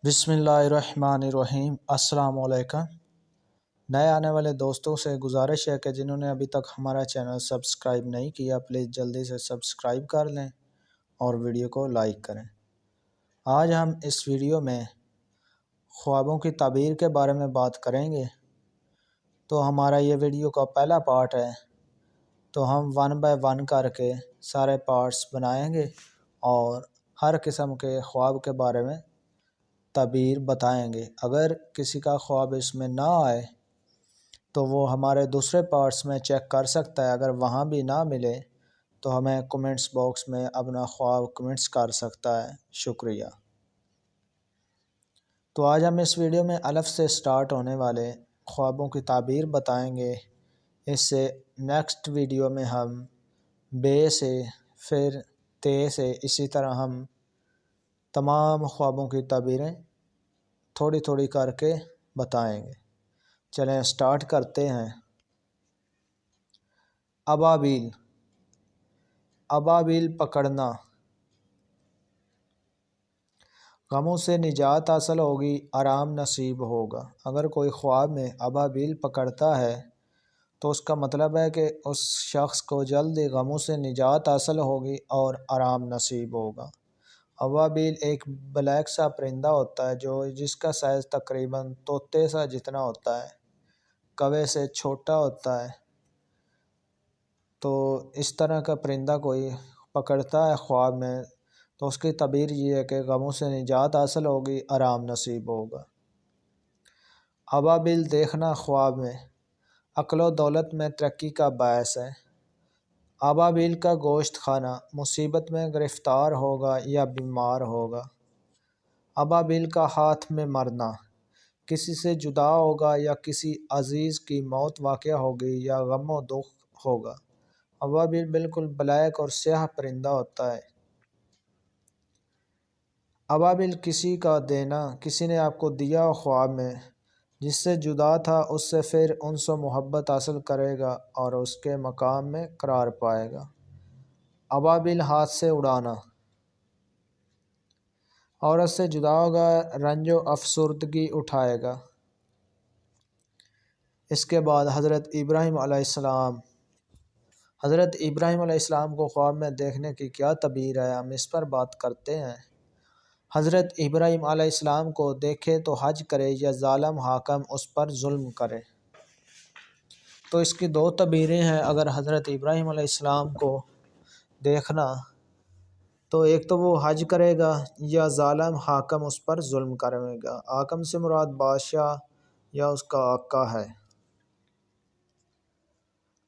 بسم اللہ الرحمن الرحیم۔ السلام علیکم۔ نئے آنے والے دوستوں سے گزارش ہے کہ جنہوں نے ابھی تک ہمارا چینل سبسکرائب نہیں کیا پلیز جلدی سے سبسکرائب کر لیں اور ویڈیو کو لائک کریں۔ آج ہم اس ویڈیو میں خوابوں کی تعبیر کے بارے میں بات کریں گے۔ تو ہمارا یہ ویڈیو کا پہلا پارٹ ہے، تو ہم 1 بائی 1 کر کے سارے پارٹس بنائیں گے اور ہر قسم کے خواب کے بارے میں تعبیر بتائیں گے۔ اگر کسی کا خواب اس میں نہ آئے تو وہ ہمارے دوسرے پارٹس میں چیک کر سکتا ہے، اگر وہاں بھی نہ ملے تو ہمیں کمنٹس باکس میں اپنا خواب کمنٹس کر سکتا ہے۔ شکریہ۔ تو آج ہم اس ویڈیو میں الف سے سٹارٹ ہونے والے خوابوں کی تعبیر بتائیں گے۔ اس سے نیکسٹ ویڈیو میں ہم بے سے، پھر تے سے، اسی طرح ہم تمام خوابوں کی تعبیریں تھوڑی تھوڑی کر کے بتائیں گے۔ چلیں سٹارٹ کرتے ہیں۔ ابابیل، ابابیل پکڑنا، غموں سے نجات حاصل ہوگی، آرام نصیب ہوگا۔ اگر کوئی خواب میں ابابیل پکڑتا ہے تو اس کا مطلب ہے کہ اس شخص کو جلدی غموں سے نجات حاصل ہوگی اور آرام نصیب ہوگا۔ ابابیل ایک بلیک سا پرندہ ہوتا ہے جس کا سائز تقریباً طوطے سا جتنا ہوتا ہے، کوے سے چھوٹا ہوتا ہے۔ تو اس طرح کا پرندہ کوئی پکڑتا ہے خواب میں تو اس کی تعبیر یہ ہے کہ غموں سے نجات حاصل ہوگی، آرام نصیب ہوگا۔ ابابیل دیکھنا خواب میں عقل و دولت میں ترقی کا باعث ہے۔ ابابیل کا گوشت کھانا مصیبت میں گرفتار ہوگا یا بیمار ہوگا۔ ابابیل کا ہاتھ میں مرنا کسی سے جدا ہوگا یا کسی عزیز کی موت واقع ہوگی یا غم و دکھ ہوگا۔ ابابیل بالکل بلیک اور سیاہ پرندہ ہوتا ہے۔ ابابیل کسی کا دینا، کسی نے آپ کو دیا ہو خواب میں جس سے جدا تھا، اس سے پھر انس و محبت حاصل کرے گا اور اس کے مقام میں قرار پائے گا۔ ابابیل ہاتھ سے اڑانا، عورت سے جدا ہوگا، رنج و افسردگی اٹھائے گا۔ اس کے بعد حضرت ابراہیم علیہ السلام، حضرت ابراہیم علیہ السلام کو خواب میں دیکھنے کی کیا تعبیر ہے، ہم اس پر بات کرتے ہیں۔ حضرت ابراہیم علیہ السلام کو دیکھے تو حج کرے یا ظالم حاکم اس پر ظلم کرے۔ تو اس کی دو تعبیریں ہیں۔ اگر حضرت ابراہیم علیہ السلام کو دیکھنا تو ایک تو وہ حج کرے گا یا ظالم حاکم اس پر ظلم کرے گا۔ حاکم سے مراد بادشاہ یا اس کا آقا ہے۔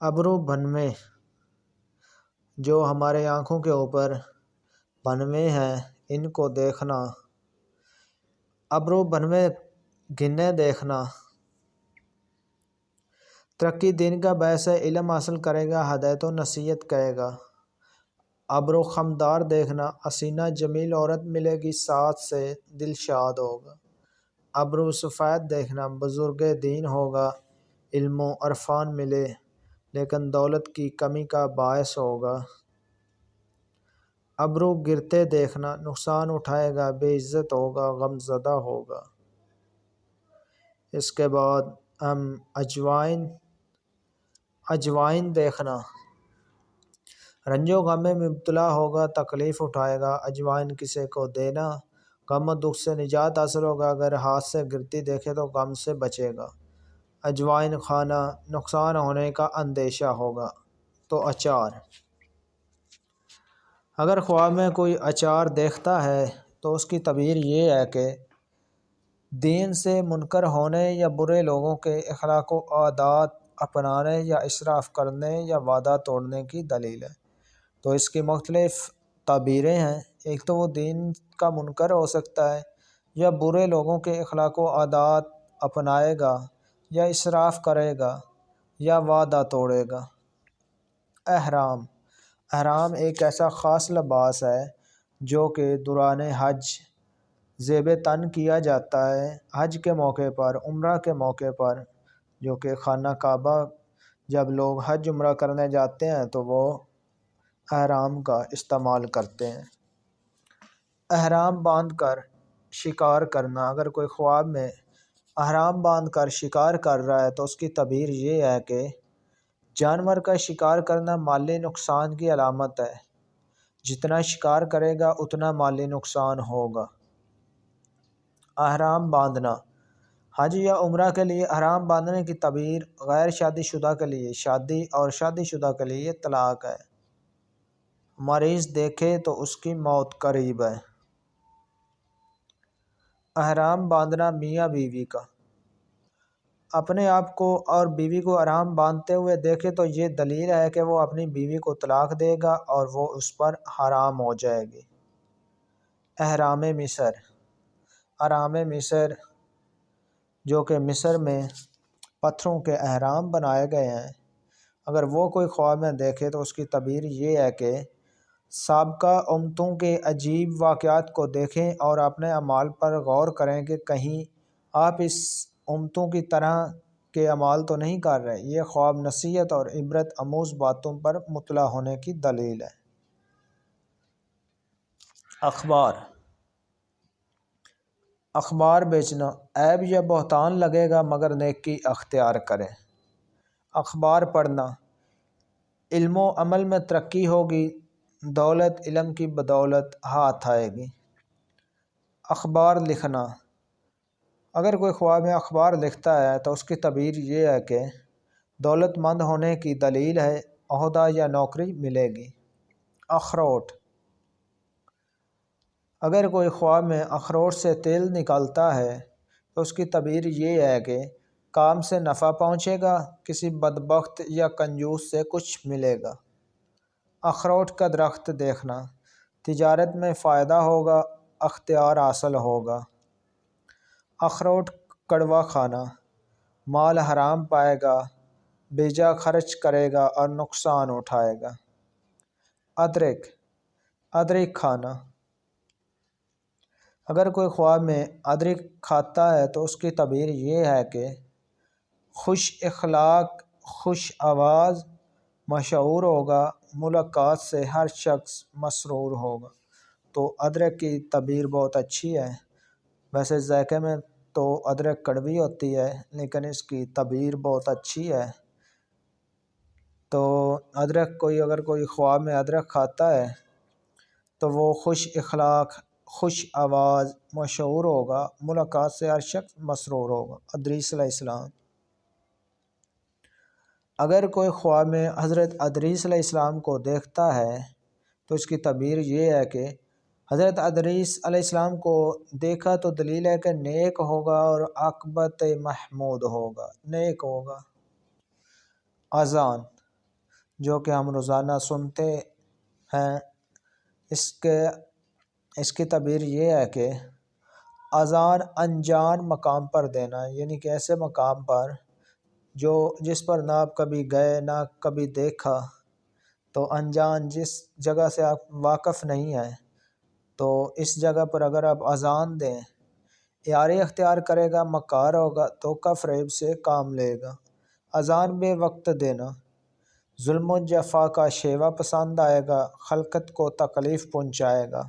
ابرو بنوے، جو ہمارے آنکھوں کے اوپر بنوے ہیں ان کو دیکھنا۔ ابرو بنوے گنے دیکھنا ترقی دین کا باعث ہے، علم حاصل کرے گا، ہدایت و نصیحت کہے گا۔ ابرو خمدار دیکھنا حسینہ جمیل عورت ملے گی، ساتھ سے دل شاد ہوگا۔ ابرو سفید دیکھنا بزرگ دین ہوگا، علم و عرفان ملے لیکن دولت کی کمی کا باعث ہوگا۔ ابرو گرتے دیکھنا نقصان اٹھائے گا، بے عزت ہوگا، غم زدہ ہوگا۔ اس کے بعد ہم اجوائن دیکھنا رنج و غم میں مبتلا ہوگا، تکلیف اٹھائے گا۔ اجوائن کسی کو دینا غم و دکھ سے نجات حاصل ہوگا، اگر ہاتھ سے گرتی دیکھے تو غم سے بچے گا۔ اجوائن کھانا نقصان ہونے کا اندیشہ ہوگا۔ تو اچار، اگر خواب میں کوئی اچار دیکھتا ہے تو اس کی تعبیر یہ ہے کہ دین سے منکر ہونے یا برے لوگوں کے اخلاق و عادات اپنانے یا اسراف کرنے یا وعدہ توڑنے کی دلیل ہے۔ تو اس کی مختلف تعبیریں ہیں۔ ایک تو وہ دین کا منکر ہو سکتا ہے یا برے لوگوں کے اخلاق و عادات اپنائے گا یا اسراف کرے گا یا وعدہ توڑے گا۔ احرام، احرام ایک ایسا خاص لباس ہے جو کہ دوران حج زیب تن کیا جاتا ہے۔ حج کے موقع پر، عمرہ کے موقع پر، جو کہ خانہ کعبہ جب لوگ حج عمرہ کرنے جاتے ہیں تو وہ احرام کا استعمال کرتے ہیں۔ احرام باندھ کر شکار کرنا، اگر کوئی خواب میں احرام باندھ کر شکار کر رہا ہے تو اس کی تعبیر یہ ہے کہ جانور کا شکار کرنا مالی نقصان کی علامت ہے، جتنا شکار کرے گا اتنا مالی نقصان ہوگا۔ احرام باندھنا، حج یا عمرہ کے لیے احرام باندھنے کی تعبیر غیر شادی شدہ کے لیے شادی اور شادی شدہ کے لیے طلاق ہے۔ مریض دیکھے تو اس کی موت قریب ہے۔ احرام باندھنا میاں بیوی کا، اپنے آپ کو اور بیوی کو احرام باندھتے ہوئے دیکھے تو یہ دلیل ہے کہ وہ اپنی بیوی کو طلاق دے گا اور وہ اس پر حرام ہو جائے گی۔ احرام مصر، احرام مصر جو کہ مصر میں پتھروں کے احرام بنائے گئے ہیں، اگر وہ کوئی خواب میں دیکھے تو اس کی تعبیر یہ ہے کہ سابقہ امتوں کے عجیب واقعات کو دیکھیں اور اپنے اعمال پر غور کریں کہ کہیں آپ اس امتوں کی طرح کے اعمال تو نہیں کر رہے۔ یہ خواب نصیحت اور عبرت آموز باتوں پر مطلع ہونے کی دلیل ہے۔ اخبار بیچنا، عیب یا بہتان لگے گا مگر نیکی اختیار کریں۔ اخبار پڑھنا، علم و عمل میں ترقی ہوگی، دولت علم کی بدولت ہاتھ آئے گی۔ اخبار لکھنا، اگر کوئی خواب میں اخبار لکھتا ہے تو اس کی تعبیر یہ ہے کہ دولت مند ہونے کی دلیل ہے، عہدہ یا نوکری ملے گی۔ اخروٹ، اگر کوئی خواب میں اخروٹ سے تیل نکالتا ہے تو اس کی تعبیر یہ ہے کہ کام سے نفع پہنچے گا، کسی بدبخت یا کنجوس سے کچھ ملے گا۔ اخروٹ کا درخت دیکھنا، تجارت میں فائدہ ہوگا، اختیار حاصل ہوگا۔ اخروٹ کڑوا کھانا، مال حرام پائے گا، بیجا خرچ کرے گا اور نقصان اٹھائے گا۔ ادرک کھانا، اگر کوئی خواب میں ادرک کھاتا ہے تو اس کی تعبیر یہ ہے کہ خوش اخلاق، خوش آواز، مشہور ہوگا، ملاقات سے ہر شخص مسرور ہوگا۔ تو ادرک کی تعبیر بہت اچھی ہے، ویسے ذائقے میں تو ادرک کڑوی ہوتی ہے لیکن اس کی تعبیر بہت اچھی ہے۔ تو اگر کوئی خواب میں ادرک کھاتا ہے تو وہ خوش اخلاق، خوش آواز، مشہور ہوگا، ملاقات سے ہر شخص مسرور ہوگا۔ ادریس علیہ السلام، اگر کوئی خواب میں حضرت ادریس علیہ السلام کو دیکھتا ہے تو اس کی تعبیر یہ ہے کہ حضرت ادریس علیہ السلام کو دیکھا تو دلیل ہے کہ نیک ہوگا اور عاقبت محمود ہوگا، نیک ہوگا۔ اذان، جو کہ ہم روزانہ سنتے ہیں، اس کی تعبیر یہ ہے کہ اذان انجان مقام پر دینا، یعنی کہ ایسے مقام پر جس پر نہ آپ کبھی گئے نہ کبھی دیکھا، تو انجان جس جگہ سے آپ واقف نہیں ہیں، تو اس جگہ پر اگر آپ اذان دیں، یاری اختیار کرے گا، مکار ہوگا، دھوکہ فریب سے کام لے گا۔ اذان بے وقت دینا، ظلم و جفا کا شیوہ پسند آئے گا، خلقت کو تکلیف پہنچائے گا۔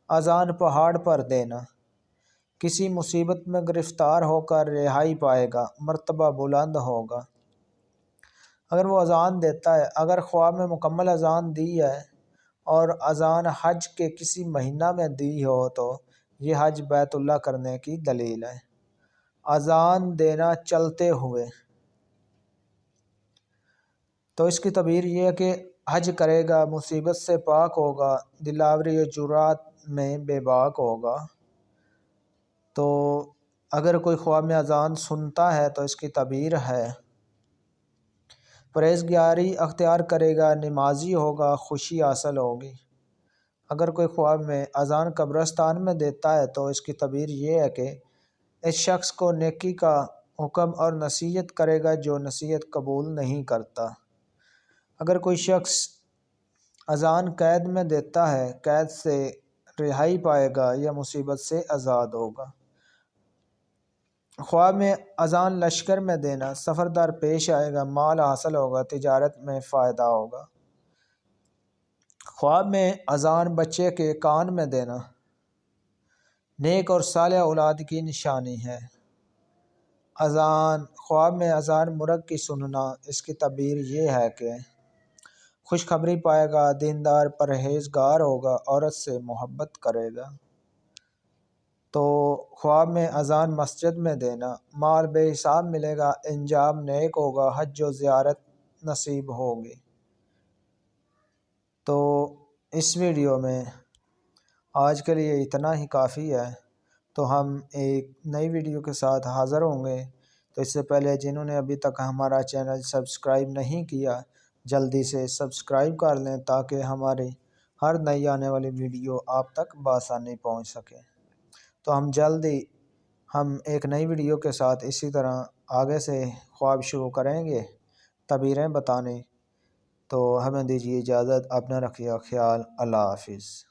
اذان پہاڑ پر دینا، کسی مصیبت میں گرفتار ہو کر رہائی پائے گا، مرتبہ بلند ہوگا۔ اگر وہ اذان دیتا ہے، اگر خواب میں مکمل اذان دی ہے اور اذان حج کے کسی مہینہ میں دی ہو تو یہ حج بیت اللہ کرنے کی دلیل ہے۔ اذان دینا چلتے ہوئے، تو اس کی تعبیر یہ ہے کہ حج کرے گا، مصیبت سے پاک ہوگا، دلاوری و جرات میں بے باک ہوگا۔ تو اگر کوئی خواب میں اذان سنتا ہے تو اس کی تعبیر ہے پرہیزگاری اختیار کرے گا، نمازی ہوگا، خوشی حاصل ہوگی۔ اگر کوئی خواب میں اذان قبرستان میں دیتا ہے تو اس کی تعبیر یہ ہے کہ اس شخص کو نیکی کا حکم اور نصیحت کرے گا جو نصیحت قبول نہیں کرتا۔ اگر کوئی شخص اذان قید میں دیتا ہے، قید سے رہائی پائے گا یا مصیبت سے آزاد ہوگا۔ خواب میں اذان لشکر میں دینا، سفر در پیش آئے گا، مال حاصل ہوگا، تجارت میں فائدہ ہوگا۔ خواب میں اذان بچے کے کان میں دینا، نیک اور صالح اولاد کی نشانی ہے۔ اذان، خواب میں اذان مرغ کی سننا، اس کی تعبیر یہ ہے کہ خوشخبری پائے گا، دیندار پرہیزگار ہوگا، عورت سے محبت کرے گا۔ تو خواب میں اذان مسجد میں دینا، مال بے حساب ملے گا، انجام نیک ہوگا، حج و زیارت نصیب ہوگی۔ تو اس ویڈیو میں آج کے لیے اتنا ہی کافی ہے، تو ہم ایک نئی ویڈیو کے ساتھ حاضر ہوں گے۔ تو اس سے پہلے جنہوں نے ابھی تک ہمارا چینل سبسکرائب نہیں کیا، جلدی سے سبسکرائب کر لیں تاکہ ہماری ہر نئی آنے والی ویڈیو آپ تک بآسانی پہنچ سکے۔ تو ہم ایک نئی ویڈیو کے ساتھ اسی طرح آگے سے خواب شروع کریں گے، تعبیریں بتانے۔ تو ہمیں دیجیے اجازت، اپنا رکھیے خیال، اللہ حافظ۔